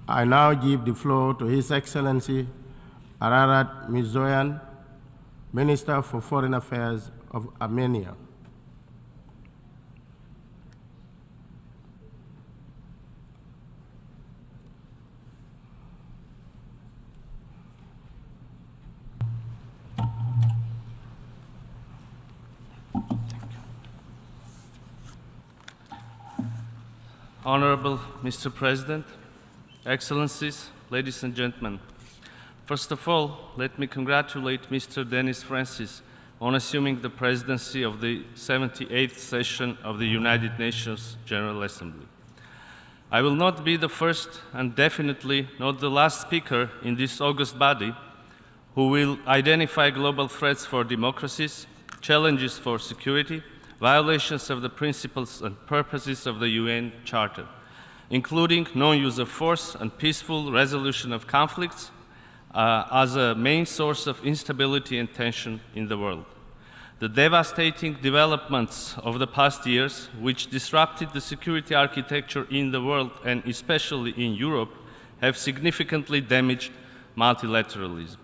I now give the floor to His Excellency Ararat Mirzoyan, Minister for Foreign Affairs of Armenia. Honorable Mr. President, Excellencies, ladies and gentlemen. First of all, let me congratulate Mr. Denis Francis on assuming the presidency of the 78th session of the United Nations General Assembly. I will not be the first and definitely not the last speaker in this august body who will identify global threats for democracies, challenges for security, violations of the principles and purposes of the UN Charter, including non-use of force and peaceful resolution of conflicts as a main source of instability and tension in the world. The devastating developments of the past years, which disrupted the security architecture in the world and especially in Europe, have significantly damaged multilateralism.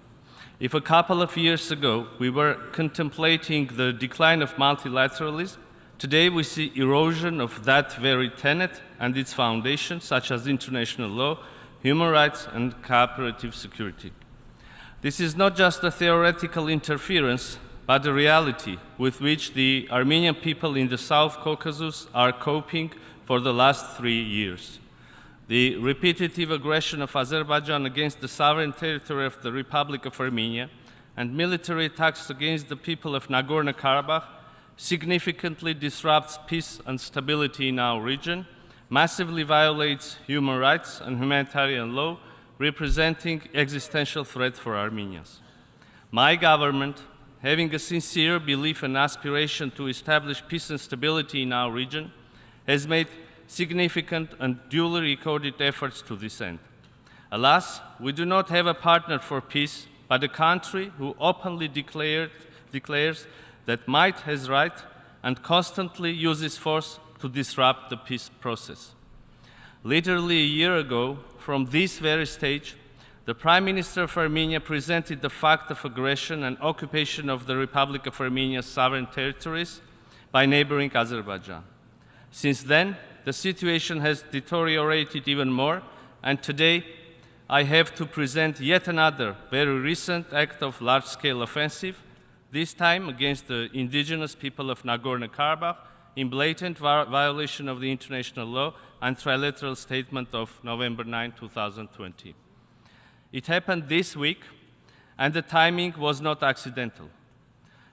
If a couple of years ago we were contemplating the decline of multilateralism, today we see erosion of that very tenet and its foundations, such as international law, human rights, and cooperative security. This is not just a theoretical interference, but a reality with which the Armenian people in the South Caucasus are coping for the last 3 years. The repetitive aggression of Azerbaijan against the sovereign territory of the Republic of Armenia and military attacks against the people of Nagorno-Karabakh significantly disrupts peace and stability in our region, massively violates human rights and humanitarian law, representing existential threat for Armenians. My government, having a sincere belief and aspiration to establish peace and stability in our region, has made significant and duly recorded efforts to this end. Alas, we do not have a partner for peace, but a country who openly declares that might has right and constantly uses force to disrupt the peace process. Literally a year ago, from this very stage, the Prime Minister of Armenia presented the fact of aggression and occupation of the Republic of Armenia's sovereign territories by neighboring Azerbaijan. Since then, the situation has deteriorated even more, and today I have to present yet another very recent act of large-scale offensive, this time against the indigenous people of Nagorno-Karabakh, in blatant violation of the international law and trilateral statement of November 9, 2020. It happened this week, and the timing was not accidental.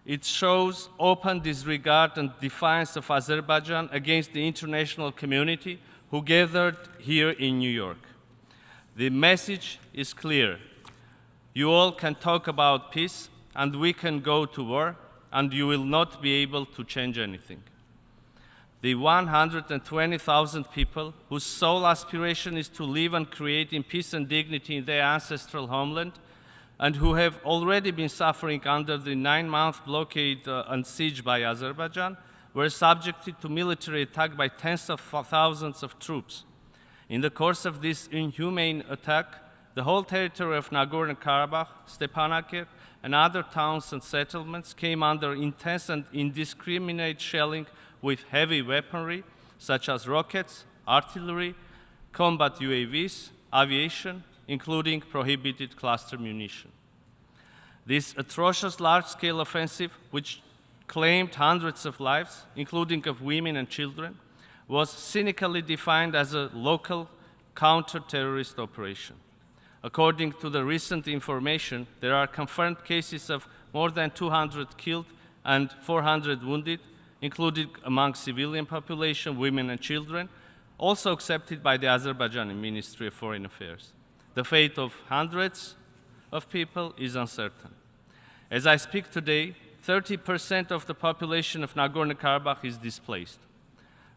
It shows open disregard and defiance of Azerbaijan against the international community who gathered here in New York. The message is clear. You all can talk about peace, and we can go to war, and you will not be able to change anything. The 120,000 people whose sole aspiration is to live and create in peace and dignity in their ancestral homeland, and who have already been suffering under the 9-month blockade and siege by Azerbaijan, were subjected to military attack by tens of thousands of troops. In the course of this inhumane attack, the whole territory of Nagorno-Karabakh, Stepanakert, and other towns and settlements came under intense and indiscriminate shelling with heavy weaponry, such as rockets, artillery, combat UAVs, aviation, including prohibited cluster munition. This atrocious large-scale offensive, which claimed hundreds of lives, including of women and children, was cynically defined as a local counter-terrorist operation. According to the recent information, there are confirmed cases of more than 200 killed and 400 wounded, including among civilian population, women and children, also accepted by the Azerbaijani Ministry of Foreign Affairs. The fate of hundreds of people is uncertain. As I speak today, 30% of the population of Nagorno-Karabakh is displaced.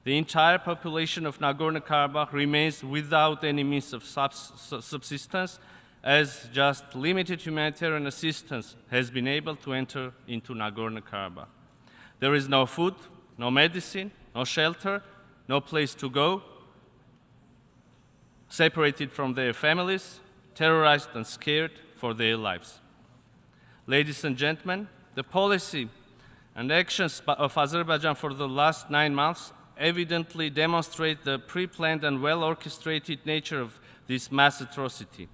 The entire population of Nagorno-Karabakh remains without any means of subsistence, as just limited humanitarian assistance has been able to enter into Nagorno-Karabakh. There is no food, no medicine, no shelter, no place to go. separated from their families, terrorized and scared for their lives. Ladies and gentlemen, the policy and actions of Azerbaijan for the last 9 months evidently demonstrate the pre-planned and well-orchestrated nature of this mass atrocity.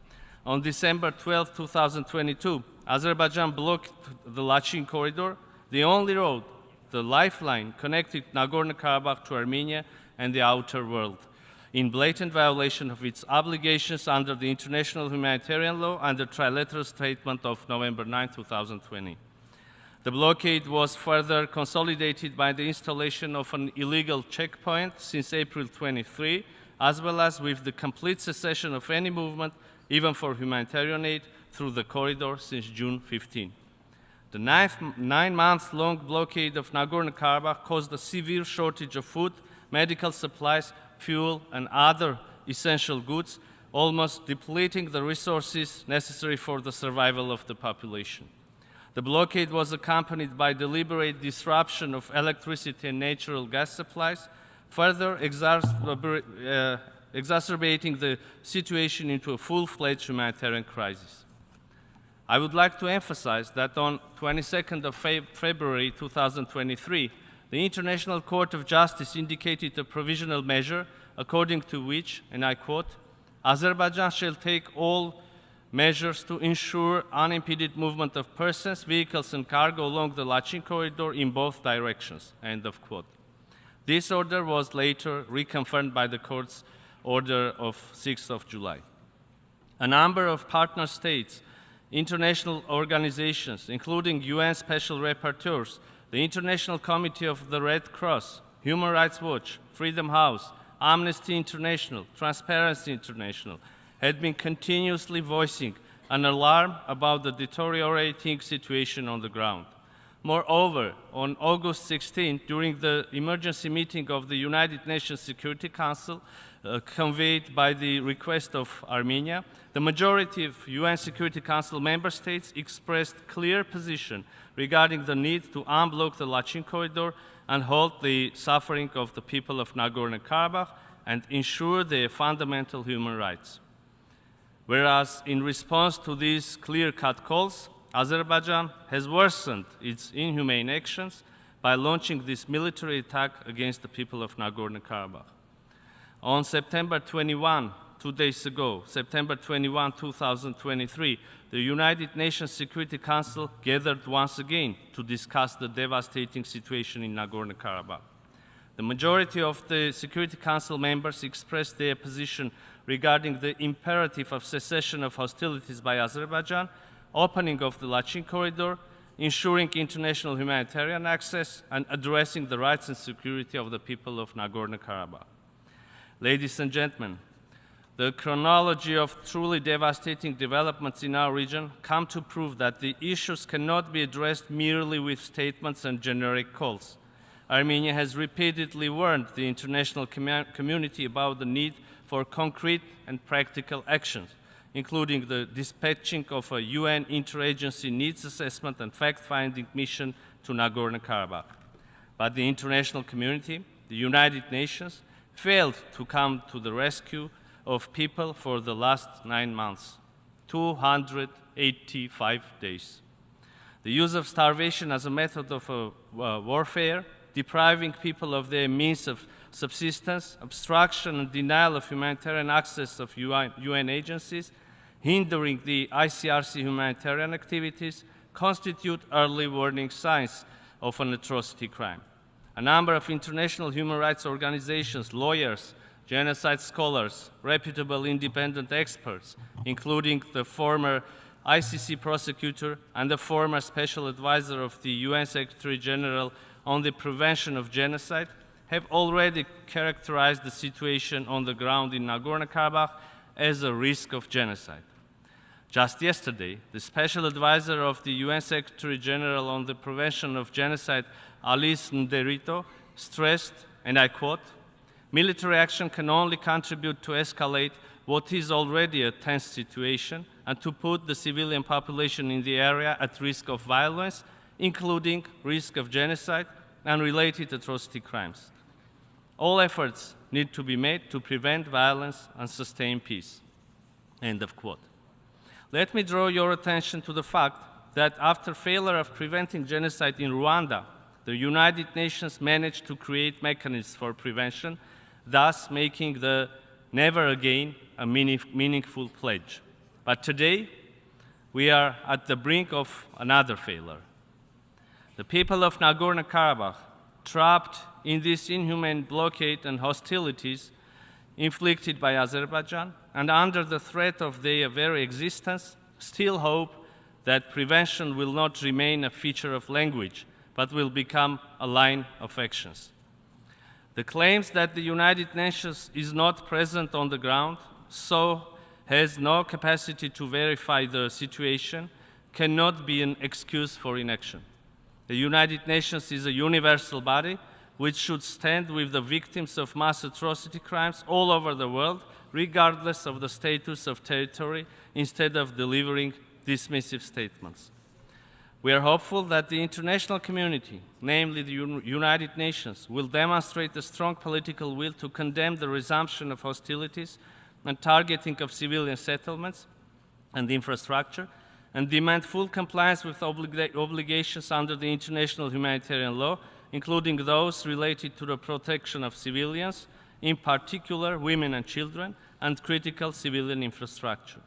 On December 12, 2022, Azerbaijan blocked the Lachin corridor, the only road, the lifeline connecting Nagorno-Karabakh to Armenia and the outer world, in blatant violation of its obligations under the international humanitarian law and the trilateral statement of November 9, 2020. The blockade was further consolidated by the installation of an illegal checkpoint since April 23, as well as with the complete cessation of any movement, even for humanitarian aid, through the corridor since June 15. The 9-month-long blockade of Nagorno-Karabakh caused a severe shortage of food, medical supplies, fuel, and other essential goods, almost depleting the resources necessary for the survival of the population. The blockade was accompanied by deliberate disruption of electricity and natural gas supplies, further exacerbating the situation into a full-fledged humanitarian crisis. I would like to emphasize that on 22nd of February 2023, the International Court of Justice indicated a provisional measure according to which, and I quote, Azerbaijan shall take all measures to ensure unimpeded movement of persons, vehicles, and cargo along the Lachin corridor in both directions, end of quote. This order was later reconfirmed by the court's order of 6th of July. A number of partner states, international organizations, including UN Special Rapporteurs, the International Committee of the Red Cross, Human Rights Watch, Freedom House, Amnesty International, Transparency International, had been continuously voicing an alarm about the deteriorating situation on the ground. Moreover, on August 16, during the emergency meeting of the United Nations Security Council, convened by the request of Armenia, the majority of UN Security Council member states expressed clear position regarding the need to unblock the Lachin corridor and halt the suffering of the people of Nagorno-Karabakh and ensure their fundamental human rights. Whereas in response to these clear-cut calls, Azerbaijan has worsened its inhumane actions by launching this military attack against the people of Nagorno-Karabakh. On September 21, 2 days ago, September 21, 2023, the United Nations Security Council gathered once again to discuss the devastating situation in Nagorno-Karabakh. The majority of the Security Council members expressed their position regarding the imperative of cessation of hostilities by Azerbaijan, opening of the Lachin corridor, ensuring international humanitarian access, and addressing the rights and security of the people of Nagorno-Karabakh. Ladies and gentlemen, the chronology of truly devastating developments in our region come to prove that the issues cannot be addressed merely with statements and generic calls. Armenia has repeatedly warned the international community about the need for concrete and practical actions, including the dispatching of a UN interagency needs assessment and fact-finding mission to Nagorno-Karabakh. But the international community, the United Nations, failed to come to the rescue of people for the last 9 months, 285 days. The use of starvation as a method of warfare, depriving people of their means of subsistence, obstruction and denial of humanitarian access of UN agencies, hindering the ICRC humanitarian activities, constitute early warning signs of an atrocity crime. A number of international human rights organizations, lawyers, genocide scholars, reputable independent experts, including the former ICC prosecutor and the former special advisor of the UN Secretary General on the prevention of genocide, have already characterized the situation on the ground in Nagorno-Karabakh as a risk of genocide. Just yesterday, the special advisor of the UN Secretary General on the prevention of genocide, Alice Nderito, stressed, and I quote, "Military action can only contribute to escalate what is already a tense situation and to put the civilian population in the area at risk of violence, including risk of genocide and related atrocity crimes." All efforts need to be made to prevent violence and sustain peace." End of quote. Let me draw your attention to the fact that after failure of preventing genocide in Rwanda, the United Nations managed to create mechanisms for prevention, thus making the never again a meaningful pledge. But today, we are at the brink of another failure. The people of Nagorno-Karabakh, trapped in this inhumane blockade and hostilities inflicted by Azerbaijan, and under the threat of their very existence, still hope that prevention will not remain a feature of language, but will become a line of actions. The claims that the United Nations is not present on the ground, so has no capacity to verify the situation, cannot be an excuse for inaction. The United Nations is a universal body which should stand with the victims of mass atrocity crimes all over the world, regardless of the status of territory, instead of delivering dismissive statements. We are hopeful that the international community, namely the United Nations, will demonstrate a strong political will to condemn the resumption of hostilities and targeting of civilian settlements and infrastructure, and demand full compliance with obligations under the international humanitarian law, including those related to the protection of civilians, in particular women and children, and critical civilian infrastructure.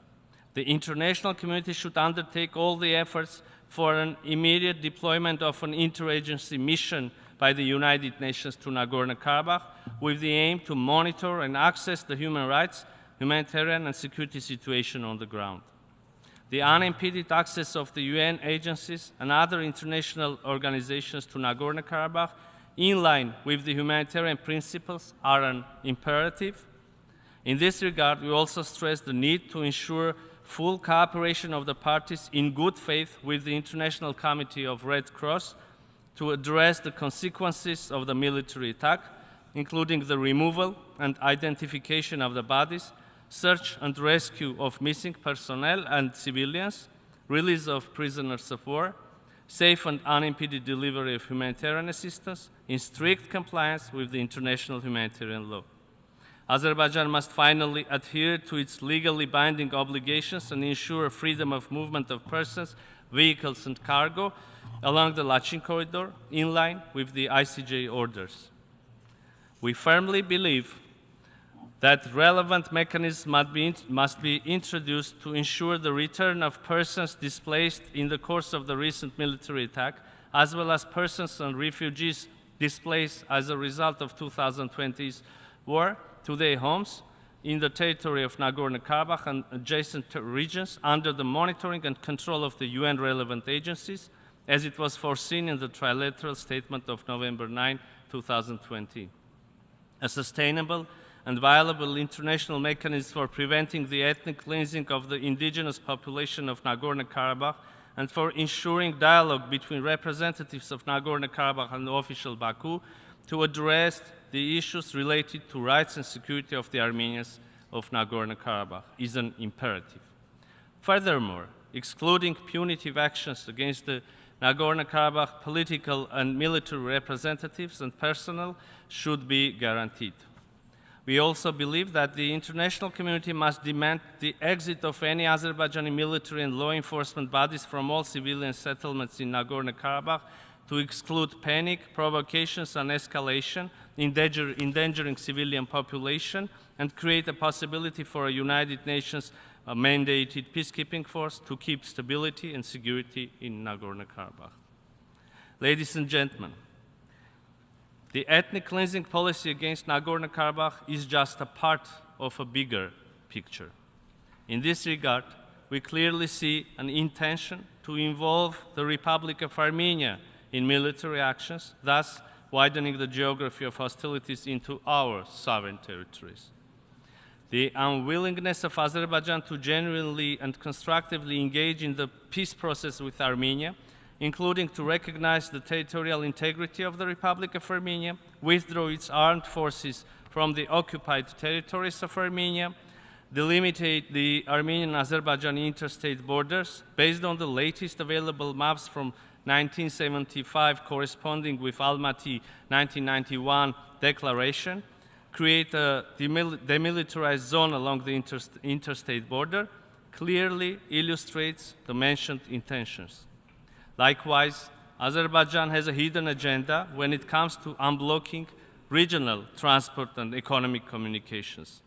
The international community should undertake all the efforts for an immediate deployment of an interagency mission by the United Nations to Nagorno-Karabakh with the aim to monitor and access the human rights, humanitarian and security situation on the ground. The unimpeded access of the UN agencies and other international organizations to Nagorno-Karabakh, in line with the humanitarian principles, are an imperative. In this regard, we also stress the need to ensure full cooperation of the parties in good faith with the International Committee of Red Cross to address the consequences of the military attack, including the removal and identification of the bodies, search and rescue of missing personnel and civilians, release of prisoners of war, safe and unimpeded delivery of humanitarian assistance in strict compliance with the international humanitarian law. Azerbaijan must finally adhere to its legally binding obligations and ensure freedom of movement of persons, vehicles and cargo along the Lachin corridor in line with the ICJ orders. We firmly believe that relevant mechanisms must be introduced to ensure the return of persons displaced in the course of the recent military attack, as well as persons and refugees displaced as a result of 2020's war to their homes in the territory of Nagorno-Karabakh and adjacent regions under the monitoring and control of the UN relevant agencies, as it was foreseen in the trilateral statement of November 9, 2020. A sustainable and viable international mechanism for preventing the ethnic cleansing of the indigenous population of Nagorno-Karabakh and for ensuring dialogue between representatives of Nagorno-Karabakh and official Baku to address the issues related to rights and security of the Armenians of Nagorno-Karabakh is an imperative. Furthermore, excluding punitive actions against the Nagorno-Karabakh political and military representatives and personnel should be guaranteed. We also believe that the international community must demand the exit of any Azerbaijani military and law enforcement bodies from all civilian settlements in Nagorno-Karabakh to exclude panic, provocations, and escalation, endangering civilian population, and create a possibility for a United Nations mandated peacekeeping force to keep stability and security in Nagorno-Karabakh. Ladies and gentlemen, the ethnic cleansing policy against Nagorno-Karabakh is just a part of a bigger picture. In this regard, we clearly see an intention to involve the Republic of Armenia in military actions, thus widening the geography of hostilities into our sovereign territories. The unwillingness of Azerbaijan to genuinely and constructively engage in the peace process with Armenia, including to recognize the territorial integrity of the Republic of Armenia, withdraw its armed forces from the occupied territories of Armenia, delimitate the Armenian-Azerbaijani interstate borders based on the latest available maps from 1975 corresponding with Almaty 1991 declaration, create a demilitarized zone along the interstate border, clearly illustrates the mentioned intentions. Likewise, Azerbaijan has a hidden agenda when it comes to unblocking regional transport and economic communications.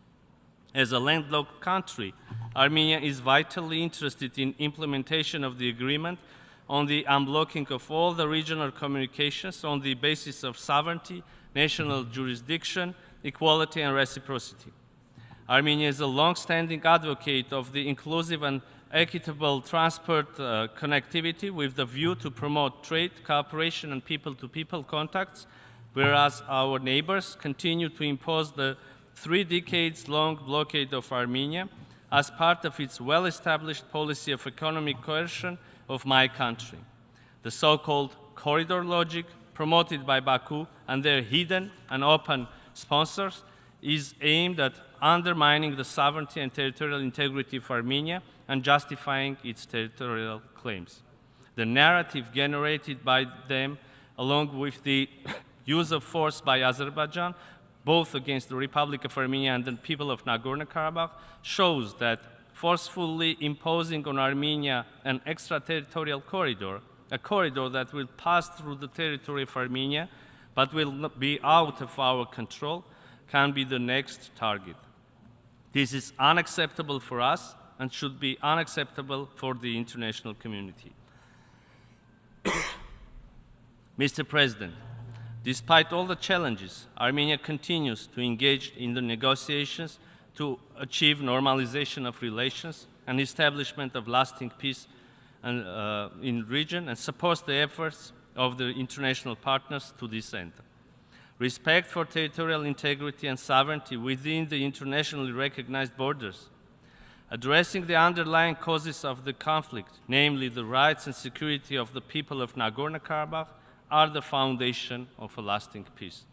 As a landlocked country, Armenia is vitally interested in implementation of the agreement on the unblocking of all the regional communications on the basis of sovereignty, national jurisdiction, equality, and reciprocity. Armenia is a long-standing advocate of the inclusive and equitable transport connectivity with the view to promote trade, cooperation, and people-to-people contacts, whereas our neighbors continue to impose the 3 decades-long blockade of Armenia as part of its well-established policy of economic coercion of my country. The so-called corridor logic promoted by Baku and their hidden and open sponsors is aimed at undermining the sovereignty and territorial integrity of Armenia and justifying its territorial claims. The narrative generated by them, along with the use of force by Azerbaijan, both against the Republic of Armenia and the people of Nagorno-Karabakh, shows that forcefully imposing on Armenia an extraterritorial corridor, a corridor that will pass through the territory of Armenia but will not be out of our control, can be the next target. This is unacceptable for us and should be unacceptable for the international community. Mr. President, despite all the challenges, Armenia continues to engage in the negotiations to achieve normalization of relations and establishment of lasting peace in the region, and supports the efforts of the international partners to this end. Respect for territorial integrity and sovereignty within the internationally recognized borders, addressing the underlying causes of the conflict, namely the rights and security of the people of Nagorno-Karabakh, are the foundation of a lasting peace.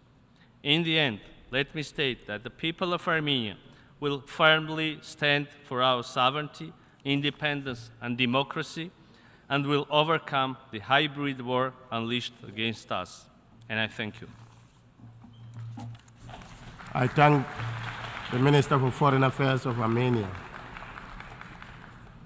In the end, let me state that the people of Armenia will firmly stand for our sovereignty, independence, and democracy, and will overcome the hybrid war unleashed against us. And I thank you. I thank the Minister for Foreign Affairs of Armenia.